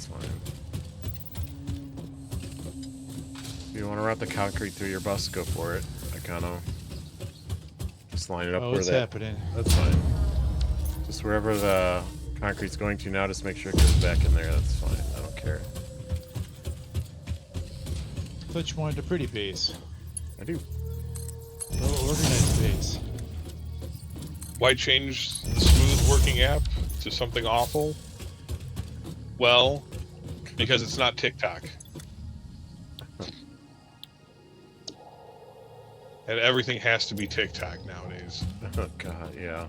That's fine. If you want to route the concrete through your bus, go for it. Icono. Just line it up where it's happening. That's fine. Just wherever the concrete's going to now, just make sure it goes back in there. That's fine. I don't care. I thought you wanted a pretty base. I do. A little organized base. Why change the smooth working app to something awful? Well, because it's not TikTok. And everything has to be TikTok nowadays. Oh god, yeah.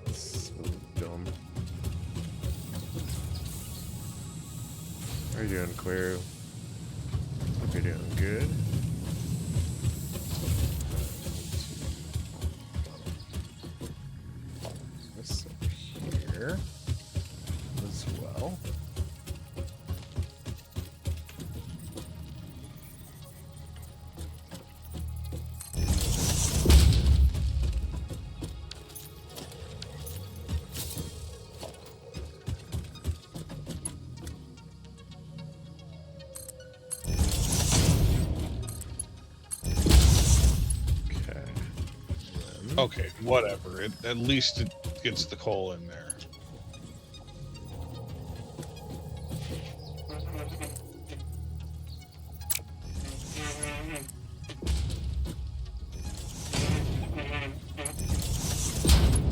It's dumb. How are you doing, Queer? Hope you're doing good. This up here as well. Okay, whatever. At least it gets the coal in there.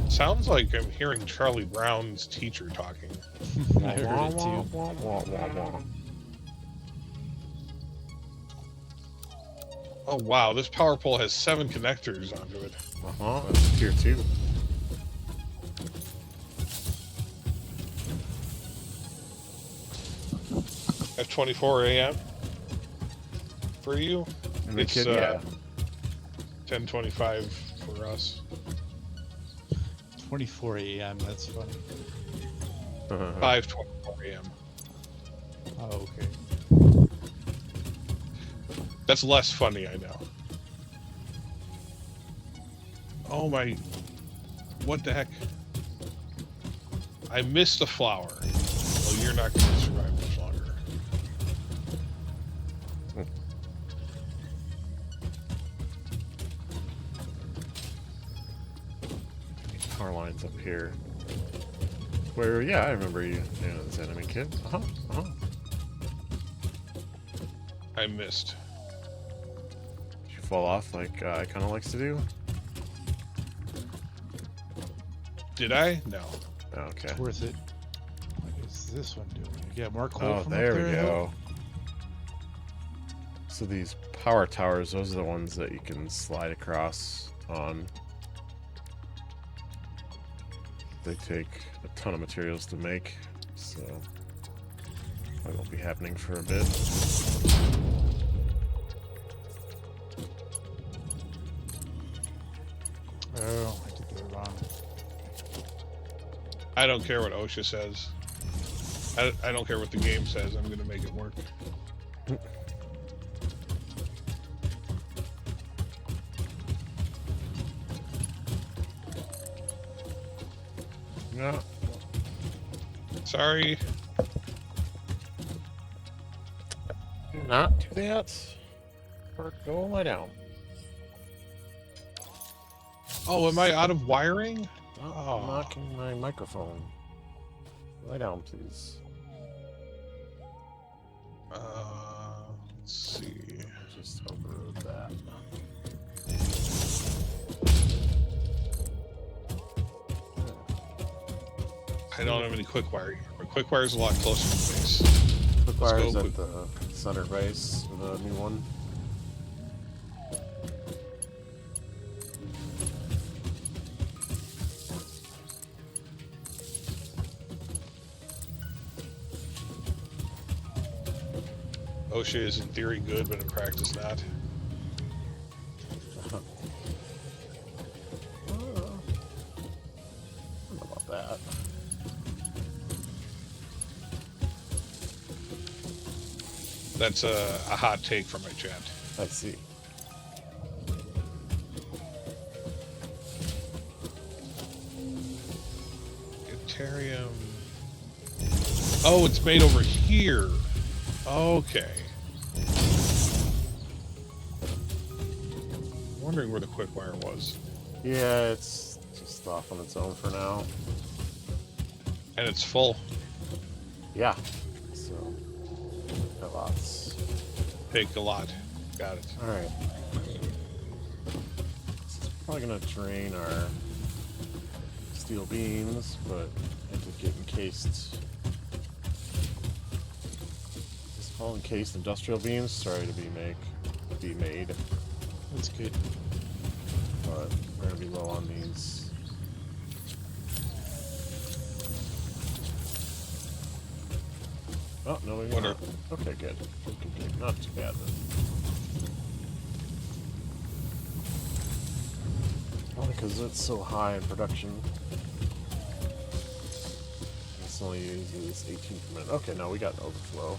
Sounds like I'm hearing Charlie Brown's teacher talking. I heard it too. Oh wow, this power pole has 7 connectors onto it. That's tier 2. At 24 a.m. for you? And the It's kid, yeah. 10:25 for us. 24 a.m. That's funny. 5:24 a.m. Oh, okay. That's less funny, I know. Oh my... What the heck? I missed a flower. Well, you're not going to survive much longer. Power lines up here. Where, yeah, I remember you doing this enemy kid. I missed. Did you fall off like Icono likes to do? Did I? No. Oh, okay. It's worth it. What is this one doing? You got more coal Oh, from there up we there? go. So these power towers, those are the ones that you can slide across on. They take a ton of materials to make, so that won't be happening for a bit. Oh, I did that wrong. I don't care what OSHA says. I don't care what the game says. I'm going to make it work. No. Sorry. Do not do that. Or go lie down. Oh, am I out of wiring? Oh, I'm knocking my microphone. Lie down, please. Let's see. Just overrode that. I don't have any quick wire here, but quick wire is a lot closer to the base. Quick wires go at with- the center base, the new one. OSHA is in theory good, but in practice not. I don't know about that. That's a hot take from my chat. I see. Deuterium. Oh, it's made over here. Okay. Wondering where the quick wire was. Yeah, it's just off on its own for now. And it's full. Yeah. So, got lots. Take a lot. Got it. Alright. This is probably going to drain our steel beams, but I have to get encased. Is this all encased industrial beams? Sorry to be made. That's good. But we're going to be low on these. Oh, no, we're not. Okay, good. Good. Not too bad then. Only because it's so high in production. This only uses 18 per minute. Okay, no, we got an overflow.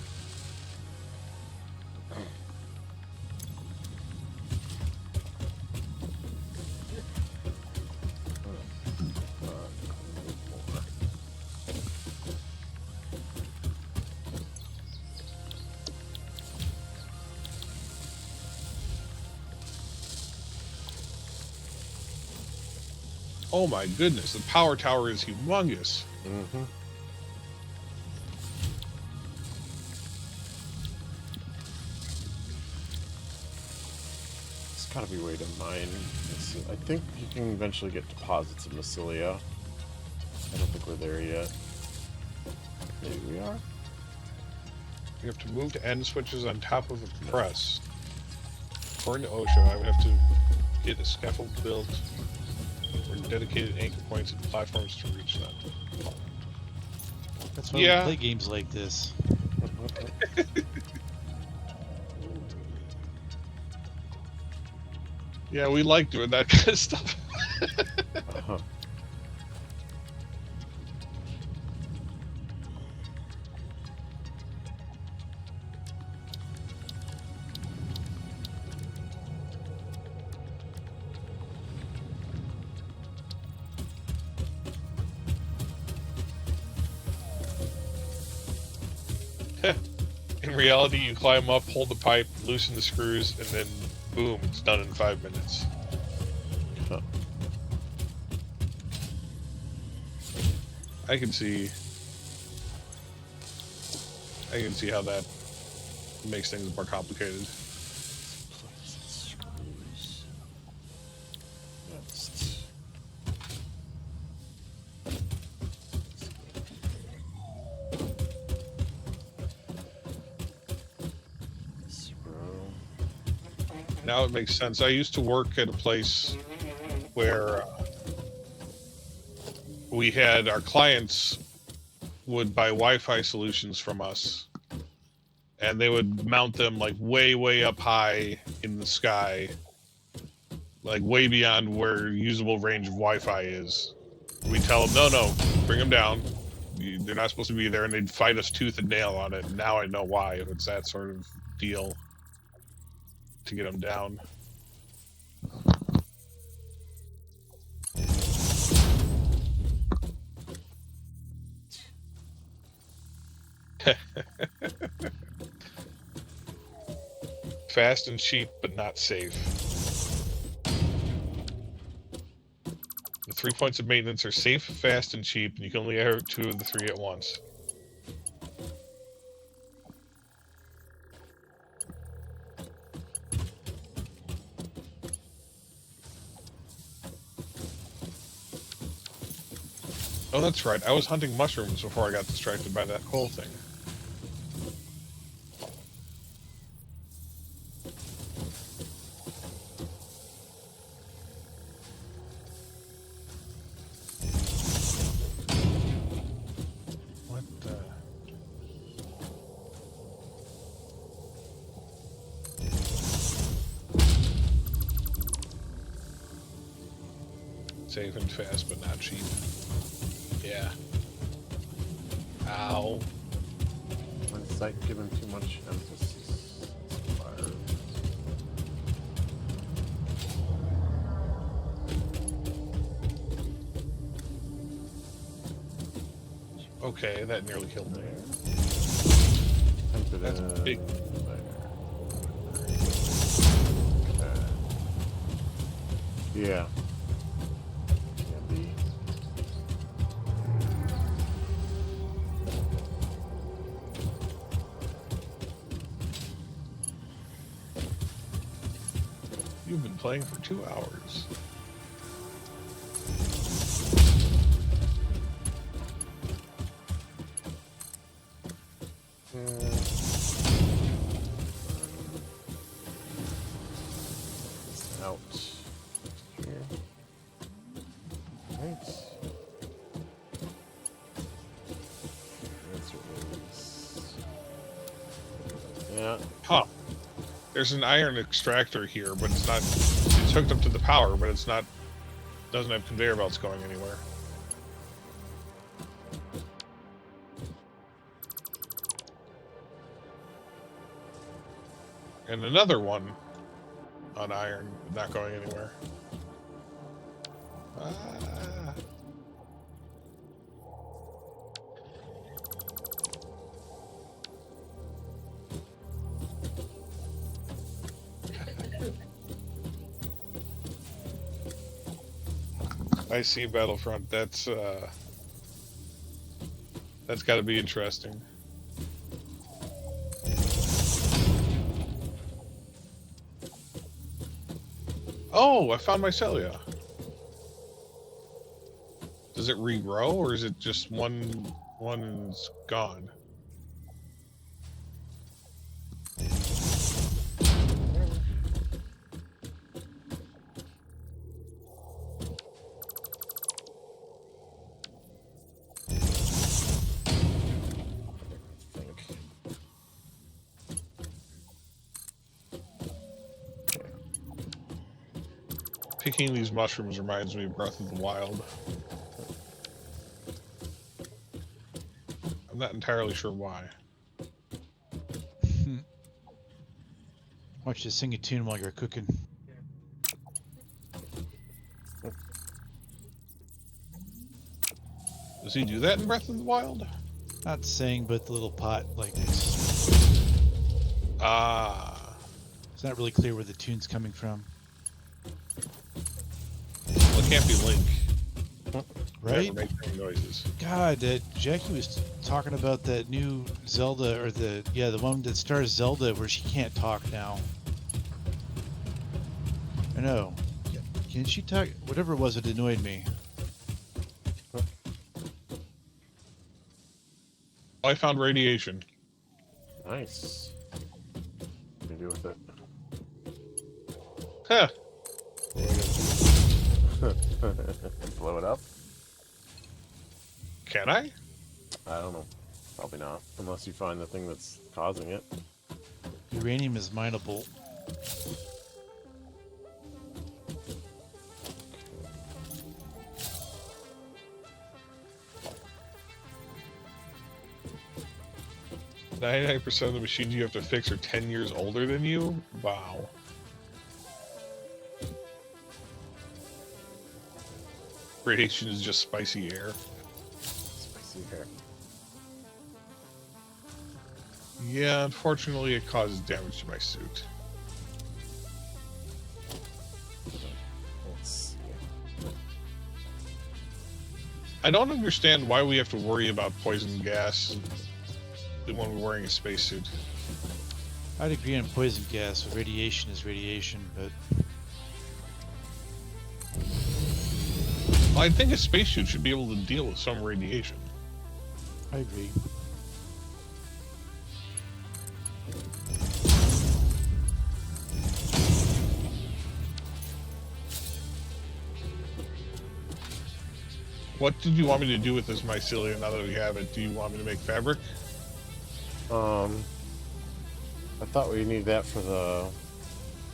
Oh my goodness, the power tower is humongous. Mm-hmm. There's gotta be a way to mine. I think you can eventually get deposits of Massilia. I don't think we're there yet. Maybe we are? You have to move to end switches on top of a press. According to OSHA, I would have to get a scaffold built or dedicated anchor points and platforms to reach them. That's why Yeah. we play games like this. Yeah, we like doing that kind of stuff. Uh-huh. In reality, you climb up, hold the pipe, loosen the screws, and then boom, it's done in 5 minutes. Huh. I can see how that makes things more complicated. Screws. Next. Now it makes sense. I used to work at a place where we had our clients would buy Wi-Fi solutions from us, and they would mount them like way up high in the sky, like way beyond where usable range of Wi-Fi is. We tell them, no, bring them down. They're not supposed to be there, and they'd fight us tooth and nail on it. Now I know why. If it's that sort of deal to get them down. Fast and cheap, but not safe. The 3 points of maintenance are safe, fast, and cheap, and you can only have 2 of the 3 at once. Oh, that's right. I was hunting mushrooms before I got distracted by that coal thing. What the... Safe and fast, but not cheap. Yeah. Ow. One site given too much emphasis. Fire. Okay, that nearly killed me. Tempted That's in big. there. Okay. Yeah. Can be. You've been playing for 2 hours. Out. Here. Right. That's what it is. Yeah. Huh. There's an iron extractor here, but it's not. It's hooked up to the power, but it's not. Doesn't have conveyor belts going anywhere. And another one on iron, not going anywhere. Ah. I see Battlefront. That's got to be interesting. Oh, I found mycelia. Does it regrow, or is it just one's gone? Picking these mushrooms reminds me of Breath of the Wild. I'm not entirely sure why. Watch you sing a tune while you're cooking. Does he do that in Breath of the Wild? Not sing, but the little pot, like, Ah. it's not really clear where the tune's coming from. Well, it can't be Link. Right? Never make any noises. God, Jackie was talking about that new Zelda, or the one that stars Zelda, where she can't talk now. I know. Can she talk? Whatever it was, it annoyed me. I found radiation. Nice. What do you do with it? Huh. Blow it up? Can I? I don't know. Probably not. Unless you find the thing that's causing it. Uranium is mineable. %99 of the machines you have to fix are 10 years older than you? Wow. Radiation is just spicy air. Spicy hair. Yeah, unfortunately it causes damage to my suit. Let's see. I don't understand why we have to worry about poison gas when we're wearing a spacesuit. I'd agree on poison gas. Radiation is radiation, but I think a spacesuit should be able to deal with some radiation. I agree. What did you want me to do with this mycelia now that we have it? Do you want me to make fabric? I thought we need that for the...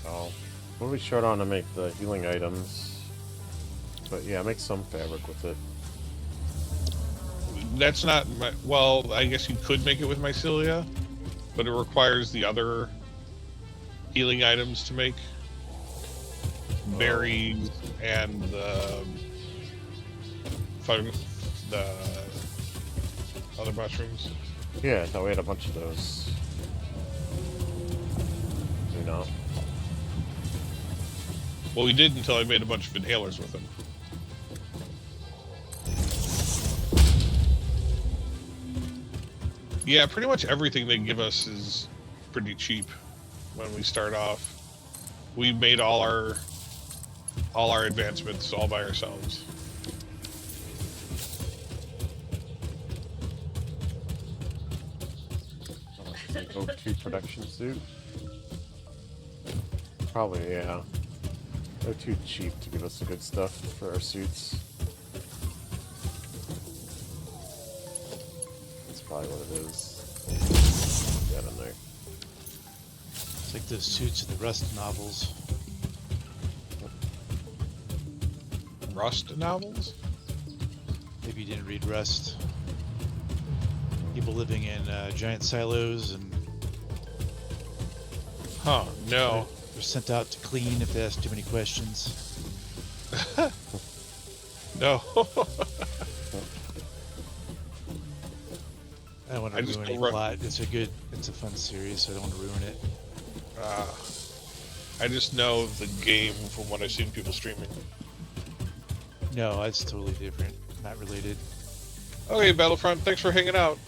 Oh. What are we short on to make the healing items? But yeah, make some fabric with it. That's not my... Well, I guess you could make it with mycelia, but it requires the other healing items to make. Berries and the Other mushrooms. Yeah, I thought we had a bunch of those. Do we not? Well, we did until I made a bunch of inhalers with them. Yeah, pretty much everything they give us is pretty cheap when we start off. We made all our advancements all by ourselves. An O2 production suit? Probably, yeah. They're too cheap to give us the good stuff for our suits. That's probably what it is. Get in there. It's like those suits in the Rust novels. Rust novels? Maybe you didn't read Rust. People living in giant silos and Huh, no. they're sent out to clean if they ask too many questions. No. I don't want I to just ruin any don't run- plot. It's a fun series, so I don't want to ruin it. I just know the game from what I've seen people streaming. No, it's totally different. Not related. Okay, Battlefront, thanks for hanging out.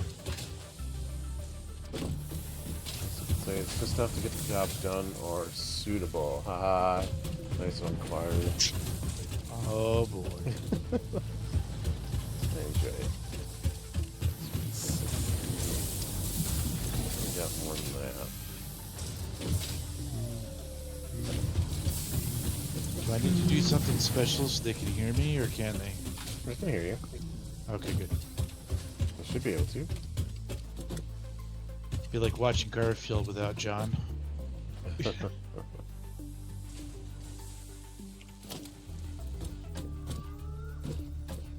Say it's just enough to get the job done or suitable. Haha. Nice one, Clary. Oh boy. Enjoy it. We got more than that. Do I need to do something special so they can hear me, or can they? I can hear you. Okay, good. I should be able to. Be like watching Garfield without John.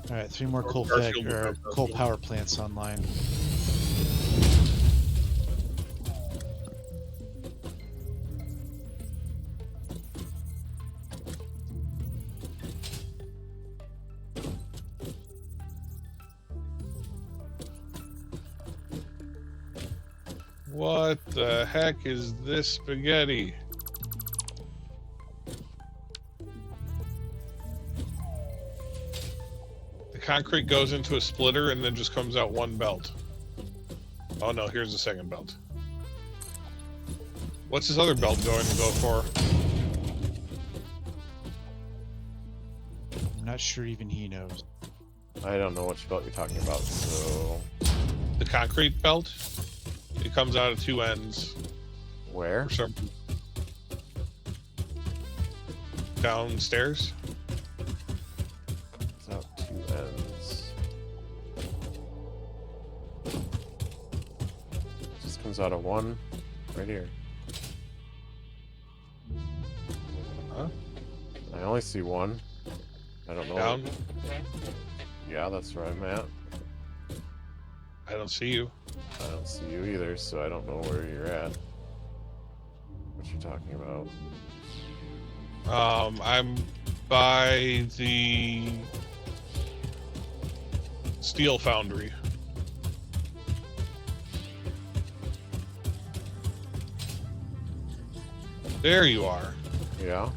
All right, 3 more coal power plants online. What the heck is this spaghetti? The concrete goes into a splitter and then just comes out one belt. Oh no, here's the second belt. What's this other belt going to go for? I'm not sure even he knows. I don't know which belt you're talking about, so... The concrete belt? It comes out of 2 ends. Where? For some... Downstairs? It's out 2 ends. Just comes out of 1 right here. Huh? I only see 1. I don't know. Down? Yeah, that's where I'm at. I don't see you. I don't see you either, so I don't know where you're at. What you talking about? I'm by the steel foundry. There you are. Yeah?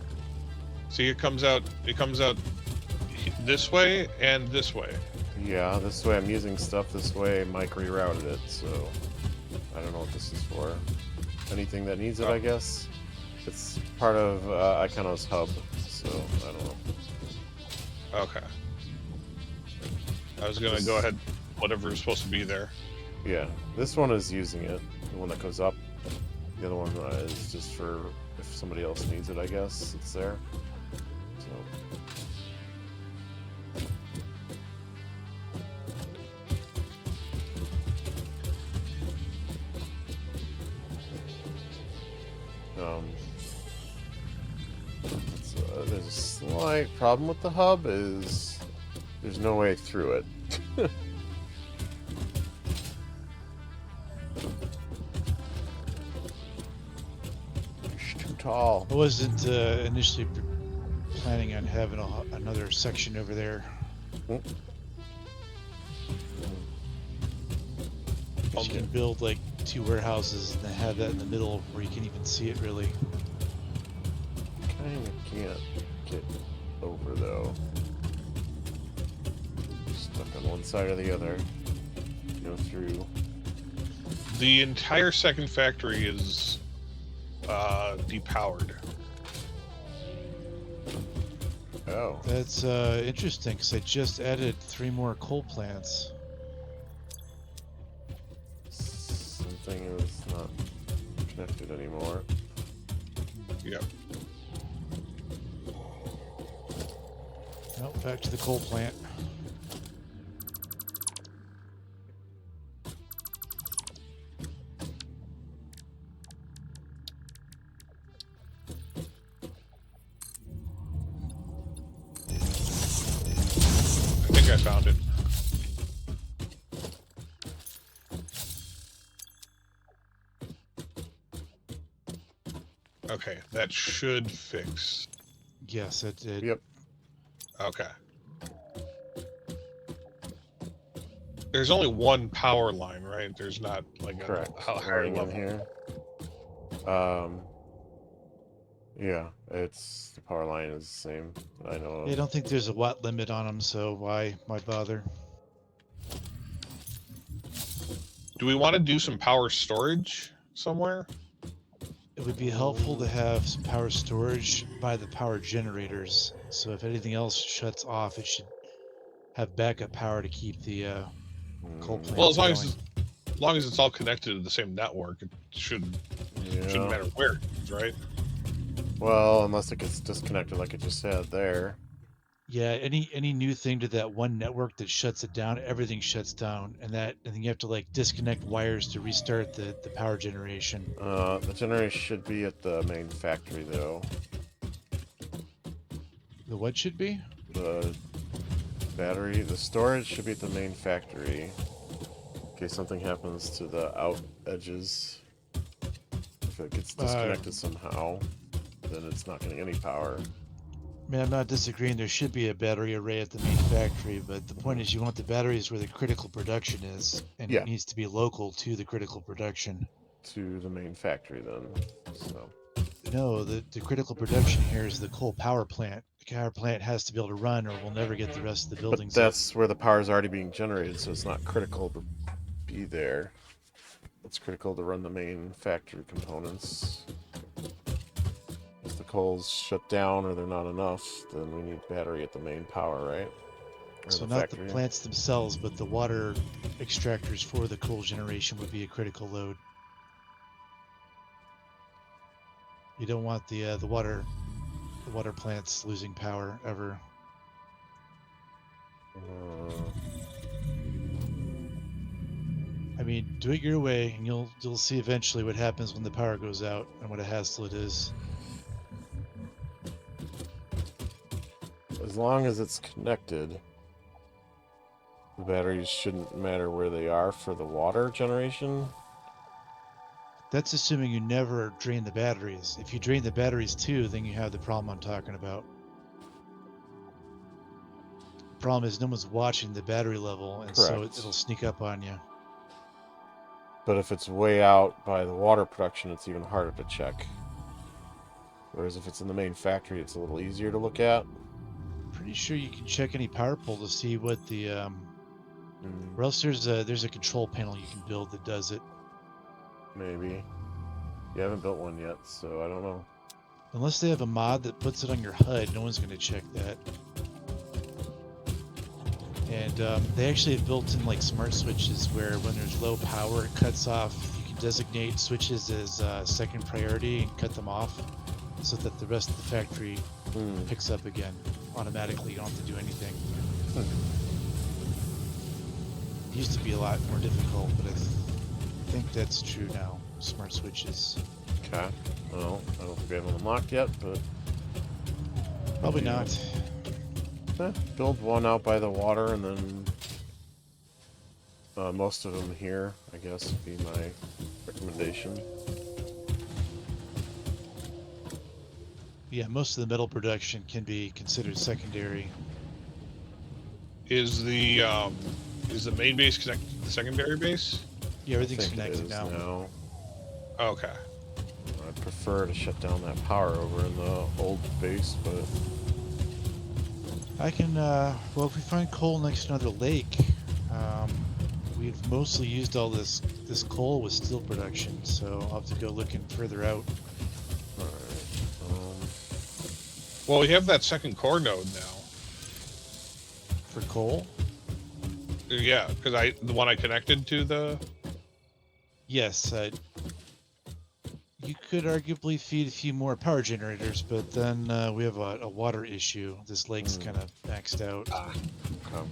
See, it comes out this way and this way. Yeah, this way I'm using stuff, this way Mike rerouted it, so I don't know what this is for. Anything that needs it, I guess? It's part of Icono's hub, so I don't know. Okay. I was gonna go ahead, whatever is supposed to be there. Yeah, this one is using it, the one that goes up. The other one is just for if somebody else needs it, I guess. It's there. So. There's a slight problem with the hub is there's no way through it. It's too tall. I wasn't initially planning on having another section over there. 'Cause you can build like 2 warehouses and then have that in the middle where you can't even see it really. Kinda can't get over though. Stuck on one side or the other. Go through. The entire second factory is depowered. Oh. That's interesting because I just added 3 more coal plants. Something is not connected anymore. Yep. Nope, back to the coal plant. I think I found it. Okay, that should fix. Yes, it did. Yep. Okay. There's only one power line, right? There's not like Correct. a higher Running in level. here. Yeah, it's the power line is the same. I know. Yeah, I don't think there's a watt limit on them, so why bother? Do we want to do some power storage somewhere? It would be helpful to have some power storage by the power generators. So if anything else shuts off, it should have backup power to keep the coal plants Well, as long going. as it's all connected to the same network, it shouldn't matter where it is, right? Well, unless it gets disconnected like it just said there. Yeah, any new thing to that one network that shuts it down, everything shuts down, and then you have to like disconnect wires to restart the power generation. The generator should be at the main factory though. The what should be? The battery, the storage should be at the main factory. In case something happens to the out edges. If it gets disconnected somehow, then it's not getting any power. I mean, I'm not disagreeing. There should be a battery array at the main factory, but the point is you want the batteries where the critical production is, and Yeah. it needs to be local to the critical production. To the main factory then. So. No, the critical production here is the coal power plant. The power plant has to be able to run, or we'll never get the rest of the But buildings up. that's where the power is already being generated, so it's not critical to be there. It's critical to run the main factory components. If the coal's shut down or they're not enough, then we need battery at the main power, right? Or So the not factory. the plants themselves, but the water extractors for the coal generation would be a critical load. You don't want the water plants losing power ever. I mean, do it your way, and you'll see eventually what happens when the power goes out and what a hassle it is. As long as it's connected, the batteries shouldn't matter where they are for the water generation. That's assuming you never drain the batteries. If you drain the batteries too, then you have the problem I'm talking about. The problem is no one's watching the battery level, and so Correct. it'll sneak up on you. But if it's way out by the water production, it's even harder to check. Whereas if it's in the main factory, it's a little easier to look at. Pretty sure you can check any power pole to see what the or else there's a control panel you can build that does it. Maybe. You haven't built one yet, so I don't know. Unless they have a mod that puts it on your HUD, no one's going to check that. And they actually have built in like smart switches where when there's low power, it cuts off. You can designate switches as second priority and cut them off so that the rest of the factory picks up again automatically. You don't have to do anything. It used to be a lot more difficult, but I think that's true now. Smart switches. Okay. Well, I don't think we have them unlocked yet, but... Probably not. Build one out by the water, and then most of them here, I guess, would be my recommendation. Yeah, most of the metal production can be considered secondary. Is the main base connected to the secondary base? Yeah, I everything's think it connected is now. now. Okay. I'd prefer to shut down that power over in the old base, but I can, well, if we find coal next to another lake, we've mostly used all this coal with steel production, so I'll have to go looking further out. alright. Well, we have that second core node now. For coal? Yeah, because the one I connected to the. Yes, you could arguably feed a few more power generators, but then we have a water issue. This lake's kind of maxed out. Okay.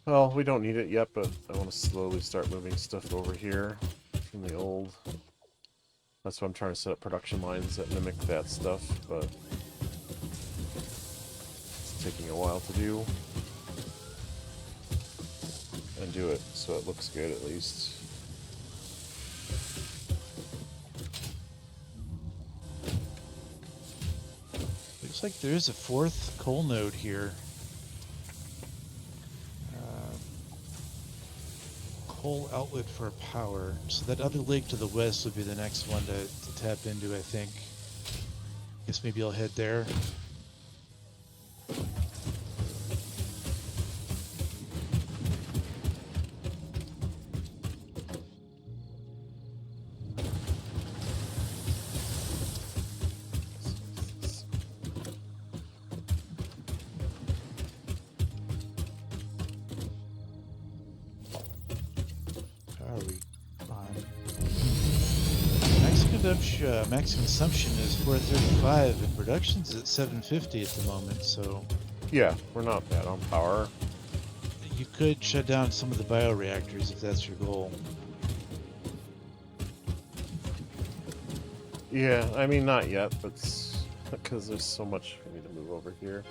Well, we don't need it yet, but I want to slowly start moving stuff over here from the old. That's why I'm trying to set up production lines that mimic that stuff, but it's taking a while to do. And do it so it looks good at least. Looks like there is a fourth coal node here. Coal outlet for power. So that other lake to the west would be the next one to tap into, I think. Guess maybe I'll head there. Max consumption is 435 and production's at 750 at the moment, so Yeah, we're not bad on power. you could shut down some of the bioreactors if that's your goal. Yeah, I mean not yet, but because there's so much for me to move over here.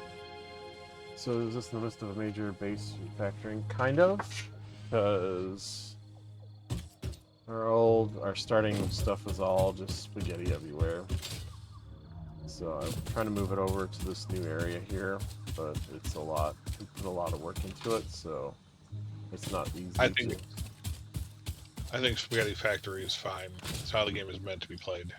So is this the list of a major base refactoring? Kind of, because our starting stuff was all just spaghetti everywhere. So I'm trying to move it over to this new area here, but it's a lot. We put a lot of work into it, so it's not easy. I think Spaghetti Factory is fine. It's how the game is meant to be played.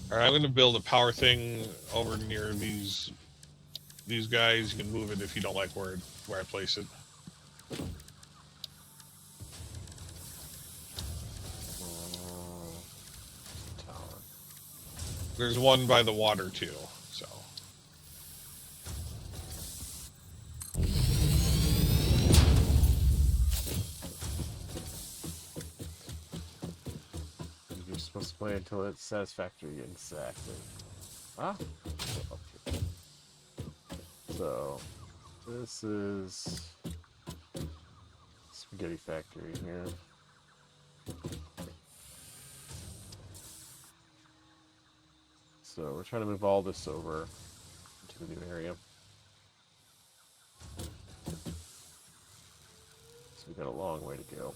All right, I'm going to build a power thing over near these guys. You can move it if you don't like where I place it. Tower. There's one by the water too, so. You're supposed to play until it's satisfactory. Exactly. Ah. So this is Spaghetti Factory here. So we're trying to move all this over to the new area. So we've got a long way to go.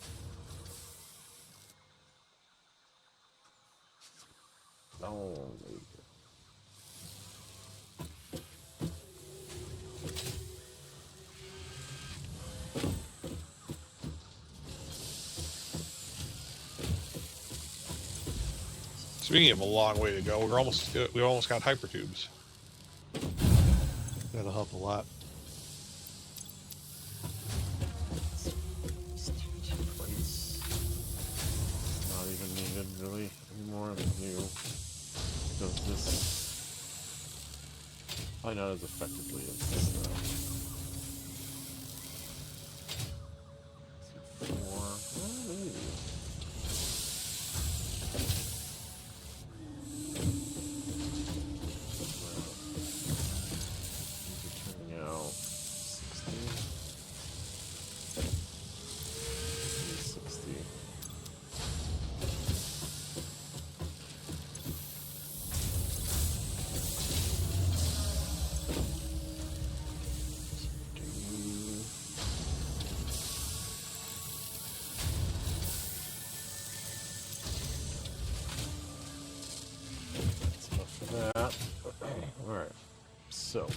Long way to go. Speaking of a long way to go, we almost got hypertubes. That'll help a lot. Not even needed really anymore. New does this. Probably not as effectively as this though. 4. Well, maybe. Turning out 60. 60. So